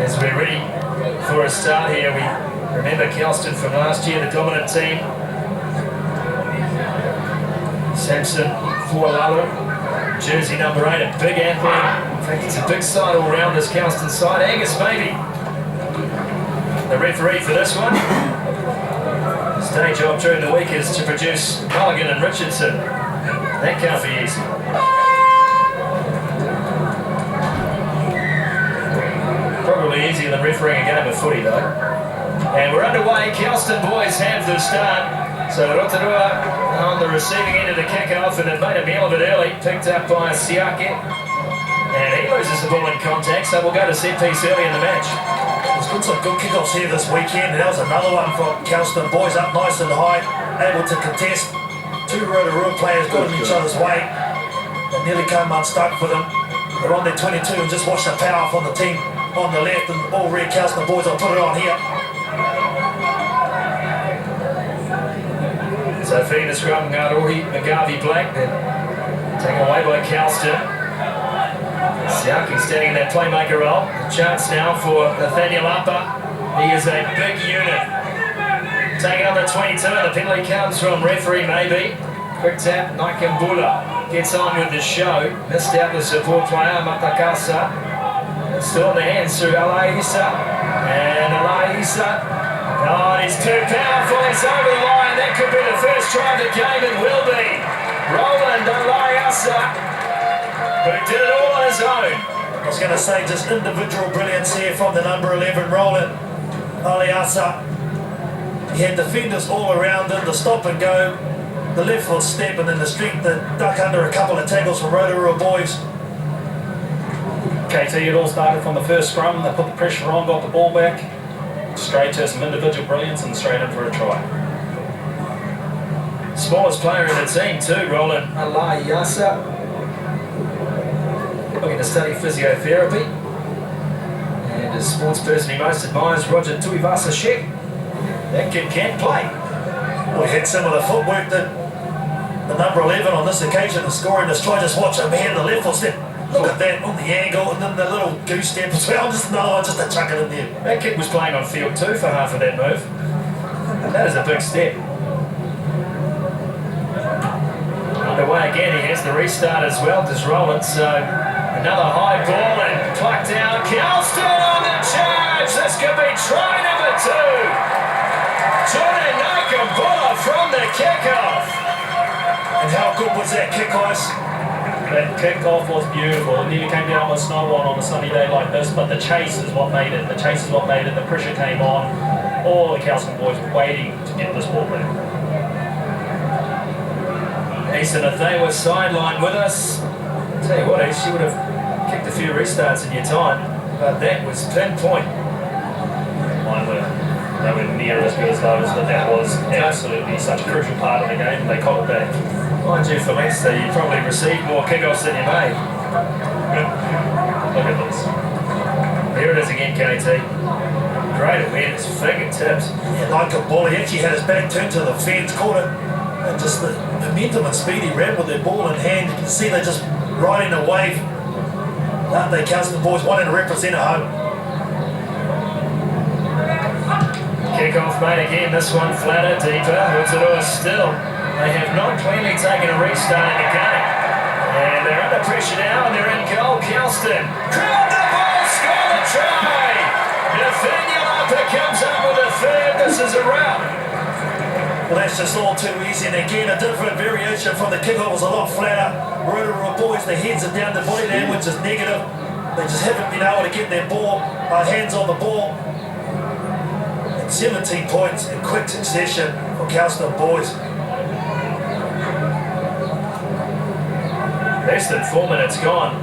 As we're ready for a start here, we remember Kelston from last year, the dominant team. Samson Fualalu, jersey number 8, a big athlete. In fact, it's a big side all round this Kelston side. Angus maybe the referee for this one. Stage job during the week is to produce Mulligan and Richardson. That can't be easy. Probably easier than refereeing a game of footy though. And we're underway. Kelston boys have the start. So Rotorua on the receiving end of the kick-off, and they've made a meal of it early. Picked up by Siake. And he loses the ball in contact, so we'll go to set piece early in the match. There's been some good kickoffs here this weekend, and that was another one from Kelston. Boys up nice and high, able to contest. Two Rotorua players got in each other's way. They nearly came unstuck for them. They're on their 22 and just watch the power from the team on the left, and all red Kelston boys will put it on here. So feeding the scrum, Ngarohi, McGarvey, Black, then taken away by Kelston. Siaki standing in that playmaker role. A chance now for Nathaniel Upper. He is a big unit. Taking on the 22, and the penalty comes from referee maybe. Quick tap, Naikambula gets on with the show. Missed out the support player, Matakasa. Still in the hands through Alaisa. And Alaisa. Oh, he's too powerful, he's over the line. That could be the first try of the game, it will be. Roland Alaisa, who did it all on his own. I was going to say, just individual brilliance here from the number 11, Roland Alaisa. He had defenders all around him, the stop and go, the left foot step, and then the strength to duck under a couple of tackles from Rotorua boys. KT, it all started from the first scrum. They put the pressure on, got the ball back, straight to some individual brilliance and straight in for a try. Smallest player in the team too, Roland Alaisa. Looking to study physiotherapy. And as sports person he most admires, Roger Tuivasa-Shek. That kid can't play. We had some of the footwork that the number 11 on this occasion is scoring this try. Just watch him here, the left foot step. Look at that on the angle, and then the little goose step as well. Just another one, just to chuck it in there. That kid was playing on field 2 for half of that move. And that is a big step. Underway again, he has the restart as well, does Roland. So another high ball and plucked down. Kelston on the charge. This could be try number 2. Jordan Nakamura from the kickoff. And how good was that kick, guys? That kick-off was beautiful. It nearly came down with snow on a sunny day like this, but the chase is what made it. The chase is what made it. The pressure came on. All the Kelston boys waiting to get this ball in. Easton, if they were sidelined with us, tell you what, Ace, you would have kicked a few restarts in your time, but that was pinpoint. Mine were nowhere near as good as those, but that was absolutely such a crucial part of the game. They caught it back. Mind you, for Leinster, you probably received more kickoffs than you made. Look at this. Here it is again, KT. Great awareness, fingertips. Yeah, like a ball. He actually had his back turned to the fence, caught it. And just the momentum and speed he ran with their ball in hand. You can see they're just riding a wave. Aren't they, Kelston boys, wanting to represent at home? Kickoff made again, this one flatter, deeper. Rotorua still. They have not cleanly taken a restart in the game. And they're under pressure now, and they're in goal. Kelston. Crowd the ball, score the try! Nathaniel Upper comes up with a third. This is a rout. Well, that's just all too easy. And again, a different variation from the kickoff was a lot flatter. Rotorua boys, their heads are down, the body language is negative. They just haven't been able to get their ball, hands on the ball. And 17 points in quick succession for Kelston boys. Less than 4 minutes gone.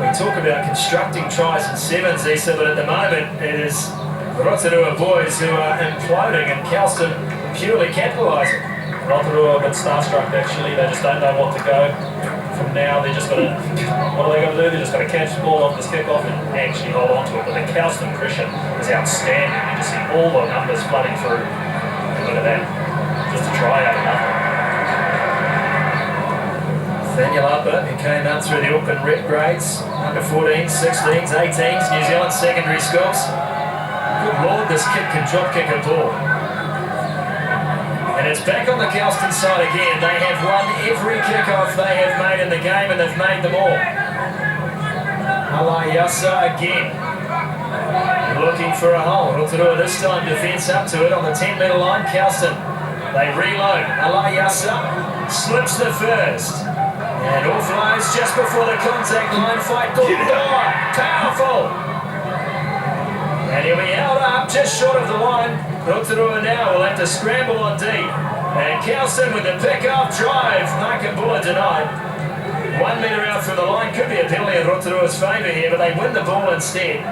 We talk about constructing tries and sevens, Issa, but at the moment it is Rotorua boys who are imploding and Kelston purely capitalising. Rotorua a bit starstruck actually. They just don't know what to go. From now, they're just got to, what are they going to do? They're just got to catch the ball off this kickoff and actually hold on to it. But the Kelston cushion is outstanding. You just see all the numbers flooding through. And look at that. Just a try out of nothing. Nathaniel Upper, who came out through the Auckland Rep grades, under 14s, 16s, 18s, New Zealand secondary schools. Good Lord, this kid can drop kick a ball. And it's back on the Kelston side again. They have won every kickoff they have made in the game, and they've made them all. Alayasa again. Looking for a hole. Rotorua this time defence up to it on the 10-metre line. Kelston. They reload. Alayasa slips the first. And offloads just before the contact line. Fight Condor. Powerful. And he'll be held up just short of the line. Rotorua now will have to scramble on deep. And Kelston with the pick-off drive. Nakambula denied. 1 metre out from the line. Could be a penalty in Rotorua's favour here, but they win the ball instead.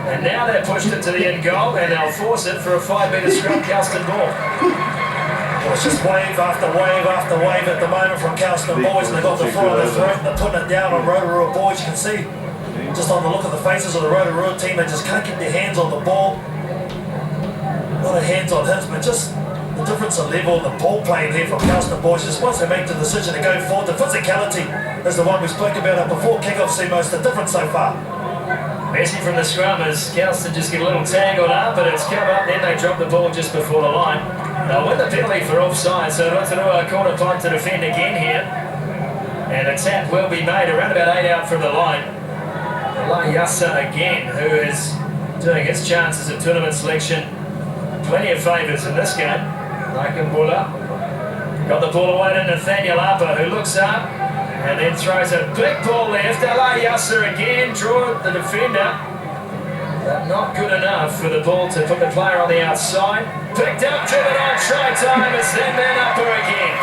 And now they're pushed it to the end goal, and they'll force it for a 5-metre scrum Kelston ball. Well, it's just wave after wave after wave at the moment from Kelston boys, and they've got the foot on their throat, and they're putting it down on Rotorua boys. You can see just on the look of the faces of the Rotorua team, they just can't get their hands on the ball. Not a hands on hits, but just the difference of level, the ball playing here from Kelston boys. Just once they make the decision to go forward, the physicality is the one we spoke about it before kickoff. See most the difference so far. Messy from the scrum as Kelston just get a little tangled up, but it's come up, then they drop the ball just before the line. They'll win the penalty for offside, so Rotorua corner punt to defend again here. And a tap will be made around about 8 out from the line. Alayasa again, who is doing his chances at tournament selection. Plenty of favours in this game. Nakambula got the ball away to Nathaniel Upper, who looks up and then throws a big ball left. Alayasa again, draw the defender. But not good enough for the ball to put the player on the outside. Picked up, driven on, try time, it's that man Upper again.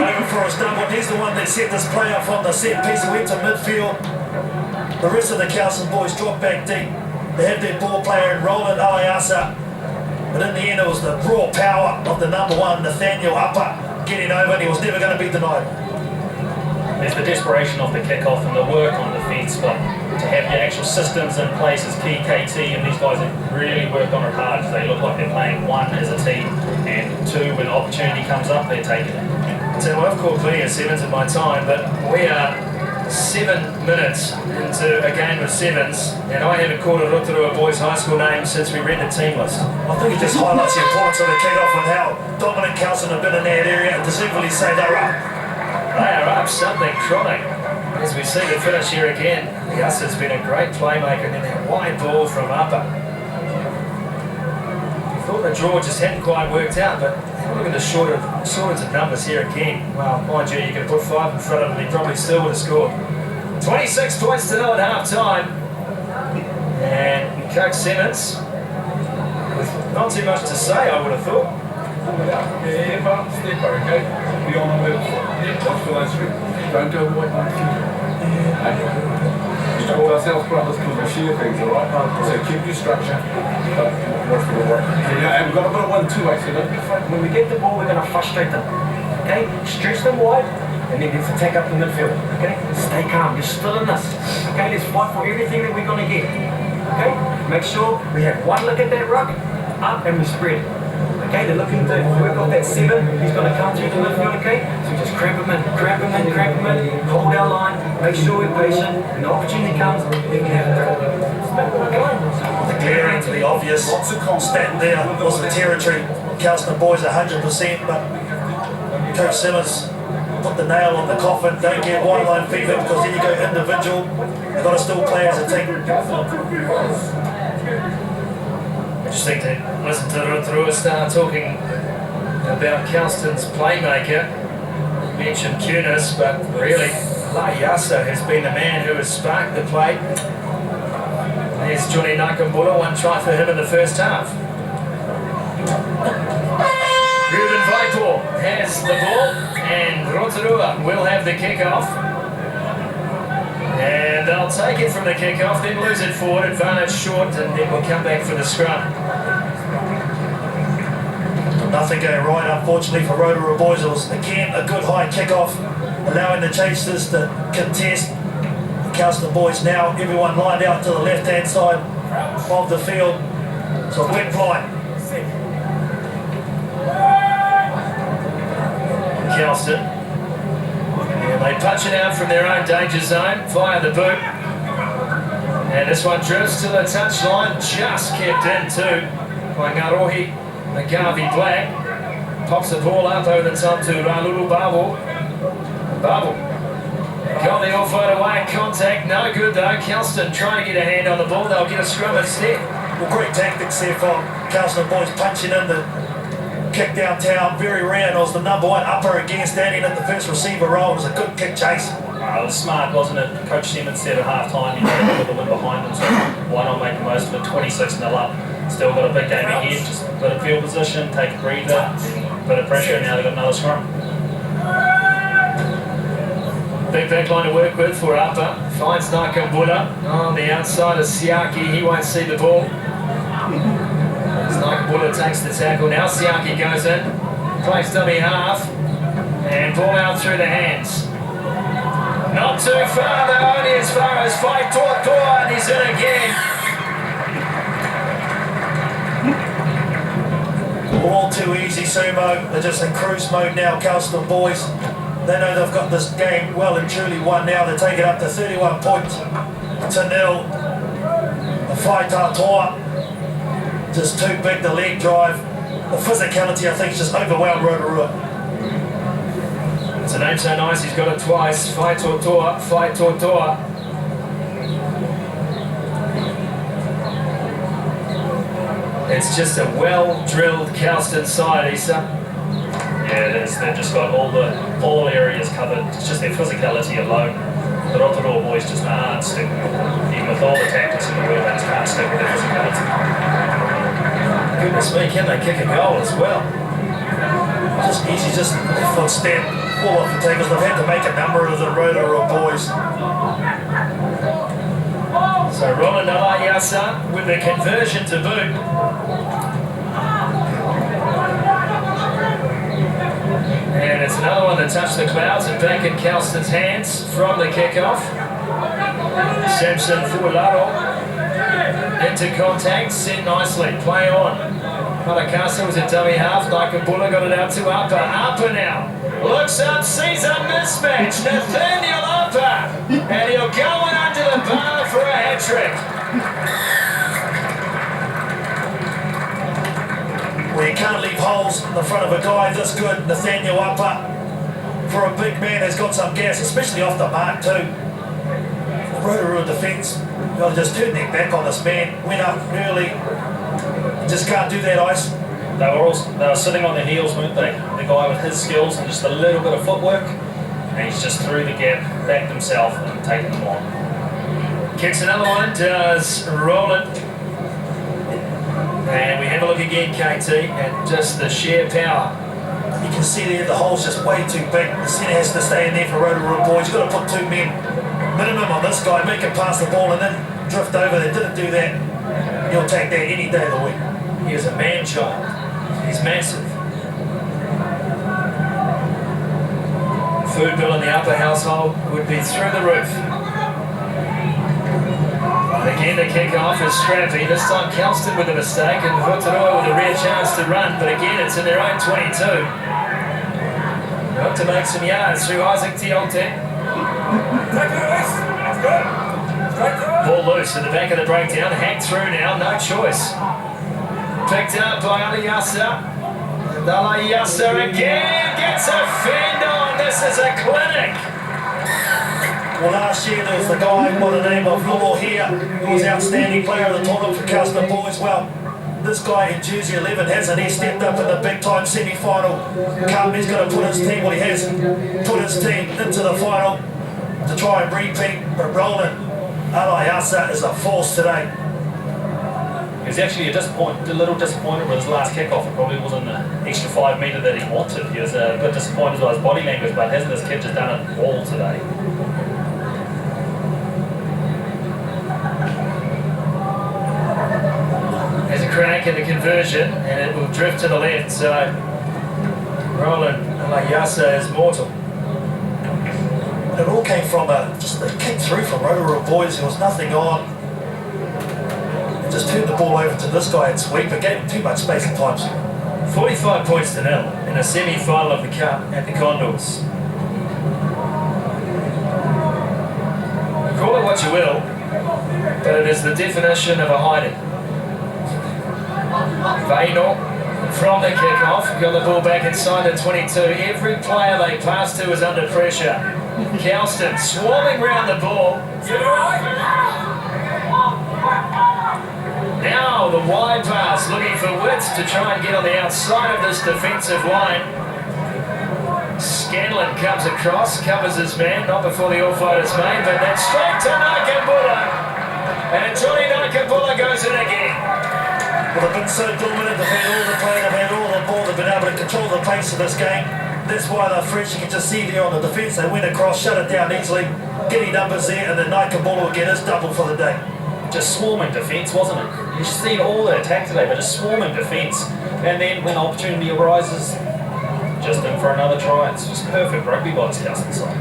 Over for his double. He's the one that set this play up on the set piece. He went to midfield. The rest of the Kelston boys drop back deep. They have their ball player and Roland Alayasa. But in the end, it was the raw power of the number one, Nathaniel Upper, getting over, and he was never going to be denied. There's the desperation of the kickoff and the work on defence, but to have your actual systems in place is key. KT and these guys have really worked on it hard. They look like they're playing one as a team, and two, when opportunity comes up, they're taking it. So I've called plenty of sevens in my time, but we are 7 minutes into a game of sevens, and I haven't called a Rotorua boys high school name since we read the team list. I think it just highlights the importance of the kick-off and how dominant Kelston have been in that area, and to simply say they're up. They are up something chronic. As we see the finish here again, Gus has been a great playmaker, and then that wide ball from Upper. I thought the draw just hadn't quite worked out, but look at the shortage of numbers here again. Well, mind you, you could put 5 in front of him, he probably still would have scored. 26 points to 0 at half time. And Coach Simmons, with not too much to say, I would have thought. Yeah, but step okay. Be on the move. Watch for those three. Don't do it like we told ourselves, brothers, because we share things, alright? So keep your structure, but watch for the work. Yeah, and we've got a bit of 1-2, so don't be afraid. When we get the ball, we're going to frustrate them. Okay? Stretch them wide, and then let's attack up the midfield. Okay? Stay calm. You're still in this. Okay? Let's fight for everything that we're going to get. Okay? Make sure we have one look at that ruck, up, and we spread. Okay, they're looking to work off that 7. He's going to come through the midfield, okay? So just cramp him in, hold our line, make sure we're patient, and the opportunity comes, we can have it. The glaring to the obvious stat there was the territory. Kelston boys 100%, but Coach Simmons put the nail on the coffin. Don't get one line fever, because then you go individual. You've got to still play as a team. Interesting to listen to Rotorua start talking about Kelston's playmaker. You mentioned Kunis, but really Alayasa has been the man who has sparked the play. There's Johnny Nakambula, 1 try for him in the first half. Ruben Vaipor has the ball, and Rotorua will have the kick-off. And they'll take it from the kick-off, then lose it forward, advantage short, and then we'll come back for the scrum. Nothing going right, unfortunately, for Rotorua boys. It was, again, a good high kick-off, allowing the Chasers to contest. Kelston boys now, everyone lined out to the left-hand side of the field. So wet blind. Kelston. And they punch it out from their own danger zone, fire the boot. And this one drifts to the touchline, just kept in too by Ngarohi McGarvey Black. Pops the ball up over the top to Ralulu Babu. Babu got the off-road away, contact, no good though. Kelston trying to get a hand on the ball, they'll get a scrum instead. Well, great tactics there from Kelston boys, punching in the kick downtown, very round. It was the number one upper again, standing at the first receiver role. It was a good kick chase. It was smart, wasn't it? Coach Simmons said at half-time, you know, with the win behind them, so why not make the most of it? 26-0 up. Still got a big game ahead, just a bit of field position, take a breather, bit of pressure, now they've got another scrum. Big back line to work with for Upper. Finds Nakambula on the outside of Siaki. He won't see the ball. Nakambula takes the tackle. Now Siaki goes in. Plays dummy half. And ball out through the hands. Not too far though, only as far as Fight Rotorua, and he's in again. All too easy, Sumo. They're just in cruise mode now, Kelston boys. They know they've got this game well and truly won now. They take it up to 31 points to 0. The Fight Rotorua just too big, the leg drive. The physicality, I think, is just overwhelmed Rotorua. It's a name so nice, he's got it twice. Fight Rotorua, Fight Rotorua. It's just a well-drilled Kelston side, Issa. Yeah, it is. They've just got all areas covered. It's just their physicality alone. The Rotorua boys just aren't sticking with it. Even with all the tactics in the world, they just can't stick with their physicality. Goodness me, can they kick a goal as well? Just easy, just left foot step, all off the tables. They've had to make a number of the Rotorua boys. So Roland Alayasa with the conversion to boot. And it's another one that touched the clouds and back in Kelston's hands from the kickoff. Samson Fualaro into contact, set nicely, play on. Malakasa was a dummy half, Nakambula got it out to Upper. Upper now, looks up, sees a mismatch, Nathaniel Upper, and he'll go in under the bar for a hat-trick. Well, you can't leave holes in the front of a guy this good, Nathaniel Upper. For a big man, has got some gas, especially off the mark too. Rotorua defence, they'll just turn their back on this man, went up early, just can't do that, Ice. They were sitting on their heels, weren't they? The guy with his skills and just a little bit of footwork, and he's just through the gap, backed himself and taken them on. Kicks another one, does Roland. And we have a look again, KT, and just the sheer power. You can see there the hole's just way too big. The centre has to stay in there for Rotorua boys. You've got to put 2 men minimum on this guy, make him pass the ball and then drift over. They didn't do that. He'll take that any day of the week. He is a man-child. He's massive. Food bill in the Upper household would be through the roof. Again, the kick-off is scrappy. This time Kelston with a mistake and Rotorua with a rare chance to run, but again it's in their own 22. Look to make some yards through Isaac Tiote. Ball loose in the back of the breakdown, hacked through now, no choice. Picked up by Alayasa. And Alayasa again gets a fend on. This is a clinic. Well, last year there was the guy by the name of Lolo here, who was outstanding player of the tournament for Kelston boys. Well, this guy in jersey 11 hasn't he stepped up in the big-time semi-final cup. He's going to put his team, well, he has put his team into the final to try and repeat. But Roland Alayasa is a force today. He was actually a little disappointed with his last kickoff. It probably wasn't the extra 5 metre that he wanted. He was a bit disappointed by his body language, but hasn't this kid just done it all today? There's a crack in the conversion and it will drift to the left, so Roland Alayasa is mortal. It all came from just a kick through from Rotorua boys. There was nothing on. Just turned the ball over to this guy and sweeper, gave him too much space at times. 45 points to 0 in a semi-final of the Cup at the Condors. Call it what you will, but but it is the definition of a hiding. Vaino from the kick-off, got the ball back inside the 22. Every player they pass to is under pressure. Kelston swarming round the ball. Now the wide pass, looking for width to try and get on the outside of this defensive line. Scanlon comes across, covers his man, not before the all-fight is made, but then straight to Nakambula. And Johnny Nakambula goes in again. Well, they've been so dominant, they've had all the play, they've had all the ball, they've been able to control the pace of this game. That's why they're fresh. You can just see there on the defence, they went across, shut it down easily, getting numbers there, and then Nakambula will get his double for the day. Just swarming defence, wasn't it? You've seen all the attack today, but just swarming defence. And then when opportunity arises, just in for another try. It's just perfect rugby by this Kelston side.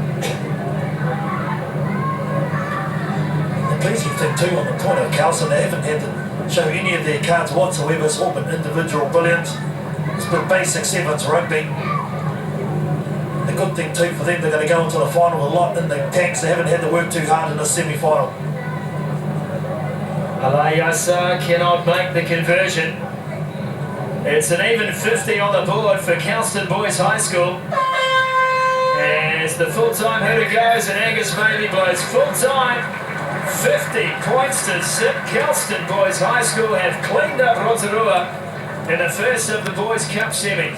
The pleasing thing too on the point of Kelston, they haven't had to show any of their cards whatsoever. It's all been individual brilliance. It's been basic sevens rugby. The good thing too for them, they're going to go into the final a lot in the tanks. They haven't had to work too hard in the semi-final. Alayasa cannot make the conversion. It's an even 50 on the board for Kelston Boys High School. As the full-time hooter goes and Angus Mabey blows full-time. 50 points to zip. Kelston Boys High School have cleaned up Rotorua in the first of the Boys Cup semis.